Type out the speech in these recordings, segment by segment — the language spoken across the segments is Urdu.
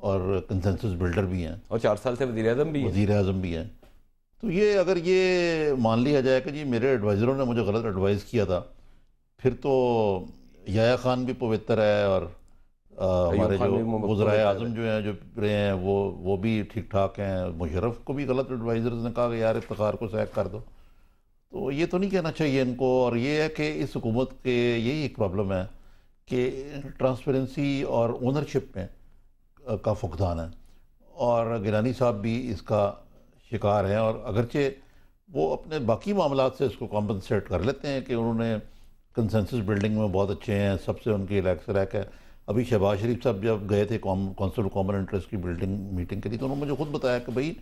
اور کنسنسس بلڈر بھی ہیں اور 4 سال سے وزیر اعظم بھی ہیں. وزیر اعظم بھی ہیں. تو یہ اگر یہ مان لیا جائے کہ جی میرے ایڈوائزروں نے مجھے غلط ایڈوائز کیا تھا، پھر تو یحییٰ خان بھی پوتر ہے اور ہمارے خان جو بھی وزرائے اعظم جو ہیں جو رہے ہیں وہ بھی ٹھیک ٹھاک ہیں. مشرف کو بھی غلط ایڈوائزرز نے کہا کہ یار افتخار کو سیک کر دو. تو یہ تو نہیں کہنا چاہیے ان کو. اور یہ ہے کہ اس حکومت کے یہی ایک پرابلم ہے کہ ٹرانسپیرنسی اور اونرشپ میں کا فقدان ہے، اور گیلانی صاحب بھی اس کا شکار ہیں. اور اگرچہ وہ اپنے باقی معاملات سے اس کو کمپنسیٹ کر لیتے ہیں کہ انہوں نے کنسنسس بلڈنگ میں بہت اچھے ہیں، سب سے ان کی لیک ہے. ابھی شہباز شریف صاحب جب گئے تھے کونسل آف کامن انٹرسٹ کی بلڈنگ میٹنگ کے لیے، تو انہوں نے مجھے خود بتایا کہ بھائی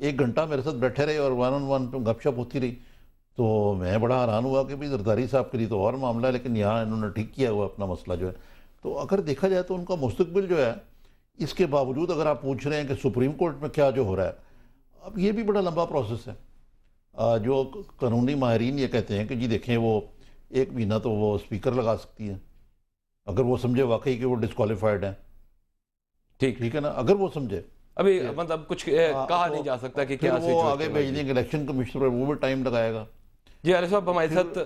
1 گھنٹہ میرے ساتھ بیٹھے رہے اور 1 on 1 پہ گپ شپ ہوتی رہی. تو میں بڑا حیران ہوا کہ بھئی زرداری صاحب کے لیے تو اور معاملہ ہے، لیکن یہاں انہوں نے ٹھیک کیا ہوا اپنا مسئلہ جو ہے. تو اگر دیکھا جائے تو ان کا مستقبل جو ہے، اس کے باوجود اگر آپ پوچھ رہے ہیں کہ سپریم کورٹ میں کیا جو ہو رہا ہے، اب یہ بھی بڑا لمبا پروسیس ہے. جو قانونی ماہرین یہ کہتے ہیں کہ جی دیکھیں وہ 1 مہینہ تو وہ اسپیکر لگا سکتی ہیں اگر وہ سمجھے واقعی کہ وہ ڈسکوالیفائڈ ہیں. ٹھیک ہے نا، اگر وہ سمجھے. ابھی مطلب کچھ کہا نہیں جا سکتا کہ کیا پھر وہ آگے بھیج دیں گے الیکشن کمیشنر پر، وہ بھی ٹائم لگائے گا. جی عارف صاحب ہمارے ساتھ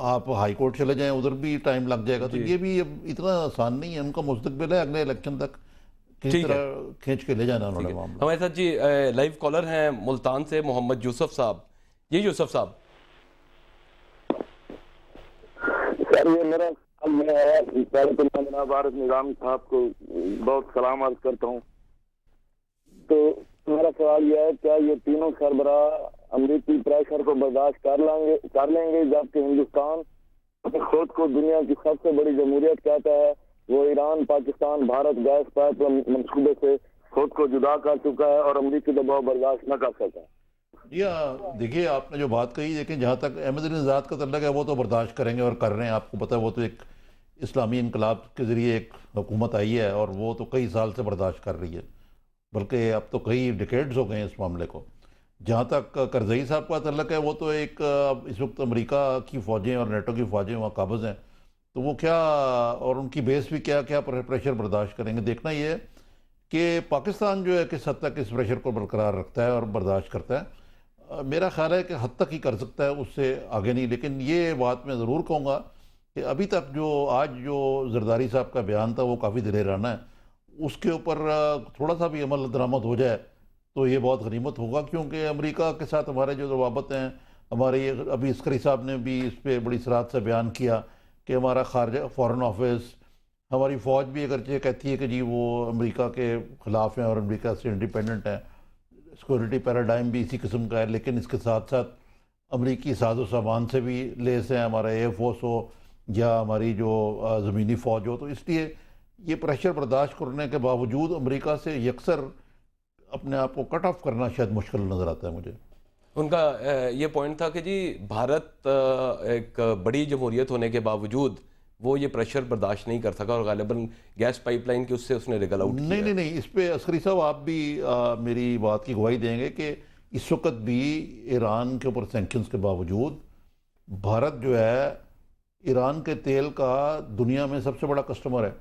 آپ ہائی کورٹ چلے جائیں، ادھر بھی ٹائم لگ جائے گا. تو یہ بھی اب اتنا آسان نہیں ہے. ان کا مستقبل ہے اگلے الیکشن تک کس طرح کھینچ کے لے جانا انہوں نے معاملہ. ہمارے ساتھ جی لائیو کالر ہیں ملتان سے محمد یوسف صاحب. جی یوسف صاحب. سر یہ میرا پہلے تو میں جناب عارف نظامی صاحب کو بہت سلام عرض کرتا ہوں. تو میرا سوال یہ ہے، کیا یہ تینوں سربراہ امریکی پریشر کو برداشت کر لیں گے جبکہ ہندوستان خود کو دنیا کی سب سے بڑی جمہوریت کہتا ہے؟ وہ ایران، پاکستان، بھارت گیس پائپ منصوبے سے خود کو جدا کر چکا ہے اور امریکی دباؤ برداشت نہ کر سکا. جی ہاں، دیکھیے آپ نے جو بات کہی، لیکن جہاں تک احمد علی نژاد کا تعلق ہے وہ تو برداشت کریں گے اور کر رہے ہیں. آپ کو پتہ ہے وہ تو ایک اسلامی انقلاب کے ذریعے ایک حکومت آئی ہے اور وہ تو کئی سال سے برداشت کر رہی ہے، بلکہ اب تو کئی ڈیکیڈز ہو گئے ہیں اس معاملے کو. جہاں تک کرزئی صاحب کا تعلق ہے، وہ تو ایک اس وقت امریکہ کی فوجیں اور نیٹو کی فوجیں وہاں قابض ہیں. تو وہ کیا اور ان کی بیس بھی کیا پریشر برداشت کریں گے. دیکھنا یہ ہے کہ پاکستان جو ہے کس حد تک اس پریشر کو برقرار رکھتا ہے اور برداشت کرتا ہے. میرا خیال ہے کہ حد تک ہی کر سکتا ہے، اس سے آگے نہیں. لیکن یہ بات میں ضرور کہوں گا کہ ابھی تک آج جو زرداری صاحب کا بیان تھا وہ کافی دلیرانہ ہے. اس کے اوپر تھوڑا سا بھی عمل درآمد ہو جائے تو یہ بہت غنیمت ہوگا، کیونکہ امریکہ کے ساتھ ہمارے جو روابط ہیں، ہمارے ابھی عسکری صاحب نے بھی اس پہ بڑی صراحت سے بیان کیا کہ ہمارا خارجہ فارن آفس، ہماری فوج بھی اگرچہ کہتی ہے کہ جی وہ امریکہ کے خلاف ہیں اور امریکہ سے انڈیپینڈنٹ ہیں، سیکورٹی پیراڈائم بھی اسی قسم کا ہے، لیکن اس کے ساتھ ساتھ امریکی ساز و سامان سے بھی لیس ہیں، ہمارا ایئر فورس ہو یا ہماری جو زمینی فوج ہو. تو اس لیے یہ پریشر برداشت کرنے کے باوجود امریکہ سے یکسر اپنے آپ کو کٹ آف کرنا شاید مشکل نظر آتا ہے مجھے. ان کا یہ پوائنٹ تھا کہ جی بھارت ایک بڑی جمہوریت ہونے کے باوجود وہ یہ پریشر برداشت نہیں کر سکا اور غالباً گیس پائپ لائن کی اس سے اس نے ریگل آؤٹ کیا. نہیں، اس پہ عسکری صاحب آپ بھی میری بات کی گواہی دیں گے کہ اس وقت بھی ایران کے اوپر سینکشنز کے باوجود بھارت جو ہے ایران کے تیل کا دنیا میں سب سے بڑا کسٹمر ہے.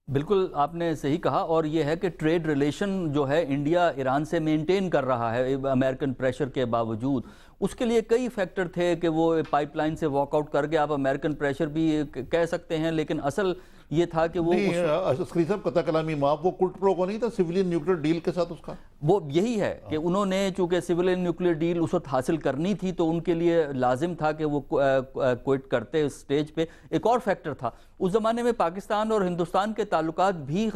بالکل آپ نے صحیح کہا. اور یہ ہے کہ ٹریڈ ریلیشن جو ہے انڈیا ایران سے مینٹین کر رہا ہے امریکن پریشر کے باوجود. اس کے لیے کئی فیکٹر تھے کہ وہ پائپ لائن سے واک آؤٹ کر گیا. آپ امریکن پریشر بھی کہہ سکتے ہیں، لیکن اصل یہ تھا کہ وہ عسکری صاحب قطع کلامی معاف، وہ کوٹ پرو کو نہیں تھا سیولین نیوکلیر ڈیل کے ساتھ. اس کا وہ یہی ہے کہ انہوں نے چونکہ سیولین نیوکلیر ڈیل اس وقت حاصل کرنی تھی تو ان کے لیے لازم تھا کہ وہ کوئٹ کرتے اس سٹیج پہ. ایک اور فیکٹر تھا، اس زمانے میں پاکستان اور ہندوستان کے تعلقات بھی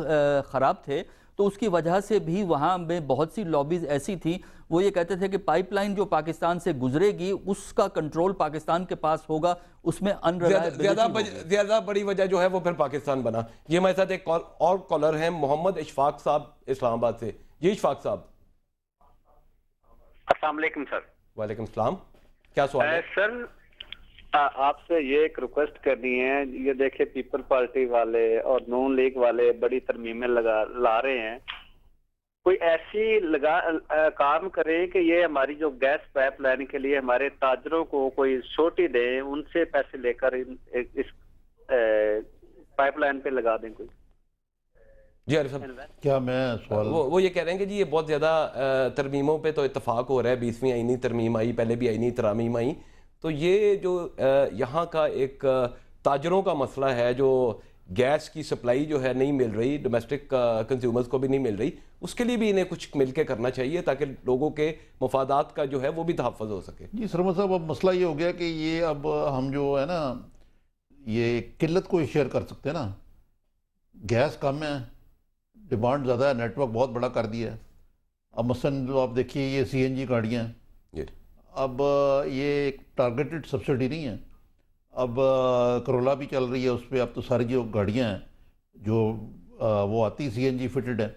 خراب تھے، تو اس کی وجہ سے بھی وہاں میں بہت سی لابیز ایسی تھیں. وہ یہ کہتے تھے کہ پائپ لائن جو پاکستان سے گزرے گی اس کا کنٹرول پاکستان کے پاس ہوگا، اس میں زیادہ بڑی وجہ جو ہے وہ پھر پاکستان بنا. یہ ہمارے ساتھ ایک اور کالر ہیں محمد اشفاق صاحب اسلام آباد سے. جی اشفاق صاحب. السلام علیکم سر. وعلیکم السلام. کیا سوال ہے سر؟ آپ سے یہ ایک ریکویسٹ کرنی ہے. یہ دیکھیں پیپل پارٹی والے اور نون لیگ والے بڑی ترمیمیں لا رہے ہیں. کوئی ایسی کام کریں کہ یہ ہماری جو گیس پائپ لائن کے لیے ہمارے تاجروں کو کوئی چھوٹی دیں، ان سے پیسے لے کر اس پائپ لائن پہ لگا دیں کوئی. جی عارف صاحب، کیا میں سوال وہ یہ کہہ رہے ہیں کہ جی یہ بہت زیادہ ترمیموں پہ تو اتفاق ہو رہا ہے، 20ویں آئینی ترمیم آئی، پہلے بھی آئینی ترامیم آئی، تو یہ جو یہاں کا ایک تاجروں کا مسئلہ ہے، جو گیس کی سپلائی جو ہے نہیں مل رہی، ڈومیسٹک کنزیومرز کو بھی نہیں مل رہی، اس کے لیے بھی انہیں کچھ مل کے کرنا چاہیے تاکہ لوگوں کے مفادات کا جو ہے وہ بھی تحفظ ہو سکے. جی سرما صاحب، اب مسئلہ یہ ہو گیا کہ یہ اب ہم جو ہے نا یہ قلت کو شیئر کر سکتے ہیں نا. گیس کم ہے، ڈیمانڈ زیادہ ہے، نیٹ ورک بہت بڑا کر دیا ہے. اب مثلاً جو آپ دیکھیے یہ CNG گاڑیاں ہیں، اب یہ ایک ٹارگیٹڈ سبسڈی نہیں ہے. اب کرولا بھی چل رہی ہے، اس پہ اب تو ساری جو گاڑیاں ہیں جو وہ آتی CNG فٹڈ ہے.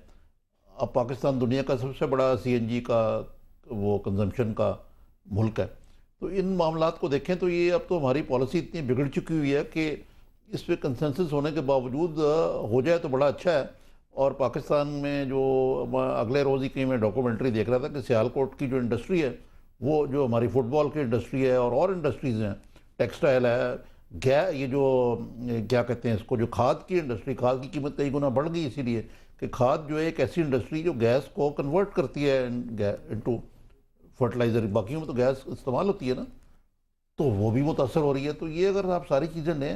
اب پاکستان دنیا کا سب سے بڑا CNG کا وہ کنزمپشن کا ملک ہے. تو ان معاملات کو دیکھیں تو یہ اب تو ہماری پالیسی اتنی بگڑ چکی ہوئی ہے کہ اس پہ کنسنسس ہونے کے باوجود ہو جائے تو بڑا اچھا ہے. اور پاکستان میں جو اگلے روز ہی کہیں میں ڈاکومنٹری دیکھ رہا تھا کہ سیالکوٹ کی جو انڈسٹری ہے، وہ جو ہماری فٹ بال کی انڈسٹری ہے اور انڈسٹریز ہیں، ٹیکسٹائل ہے، یہ جو کیا کہتے ہیں اس کو، جو کھاد کی انڈسٹری، کھاد کی قیمت کئی گنا بڑھ گئی اسی لیے کہ کھاد جو ہے ایک ایسی انڈسٹری جو گیس کو کنورٹ کرتی ہے انٹو فرٹیلائزر. باقیوں میں تو گیس استعمال ہوتی ہے نا، تو وہ بھی متاثر ہو رہی ہے. تو یہ اگر آپ ساری چیزیں لیں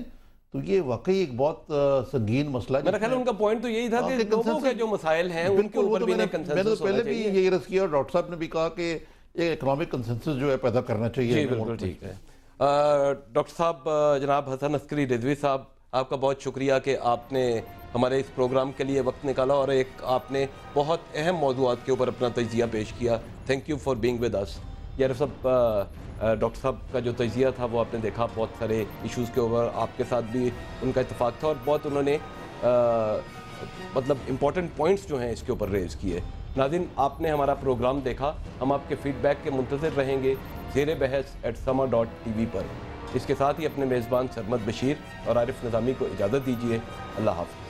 تو یہ واقعی ایک بہت سنگین مسئلہ ہے. میرا خیال ہے ان کا پوائنٹ تو یہی تھا کہ لوگوں کے جو مسائل ہیں ان کے اوپر بھی انہیں کنسنسس ہونا چاہیے. میں نے پہلے بھی یہی عرض کیا اور ڈاکٹر صاحب نے بھی کہا کہ ایک اکنامک کنسنسس جو ہے پیدا کرنا چاہیے. جی بالکل ٹھیک ہے. ڈاکٹر صاحب جناب حسن عسکری رضوی صاحب، آپ کا بہت شکریہ کہ آپ نے ہمارے اس پروگرام کے لیے وقت نکالا اور ایک آپ نے بہت اہم موضوعات کے اوپر اپنا تجزیہ پیش کیا. Thank you for being with us. یارف صاحب، ڈاکٹر صاحب کا جو تجزیہ تھا وہ آپ نے دیکھا، بہت سارے ایشوز کے اوپر آپ کے ساتھ بھی ان کا اتفاق تھا اور بہت انہوں نے مطلب امپورٹنٹ پوائنٹس جو ہیں اس کے اوپر ریز کیے. ناظرین، آپ نے ہمارا پروگرام دیکھا. ہم آپ کے فیڈ بیک کے منتظر رہیں گے زیر بحث @sama.tv پر. اس کے ساتھ ہی اپنے میزبان سرمد بشیر اور عارف نظامی کو اجازت دیجیے. اللہ حافظ.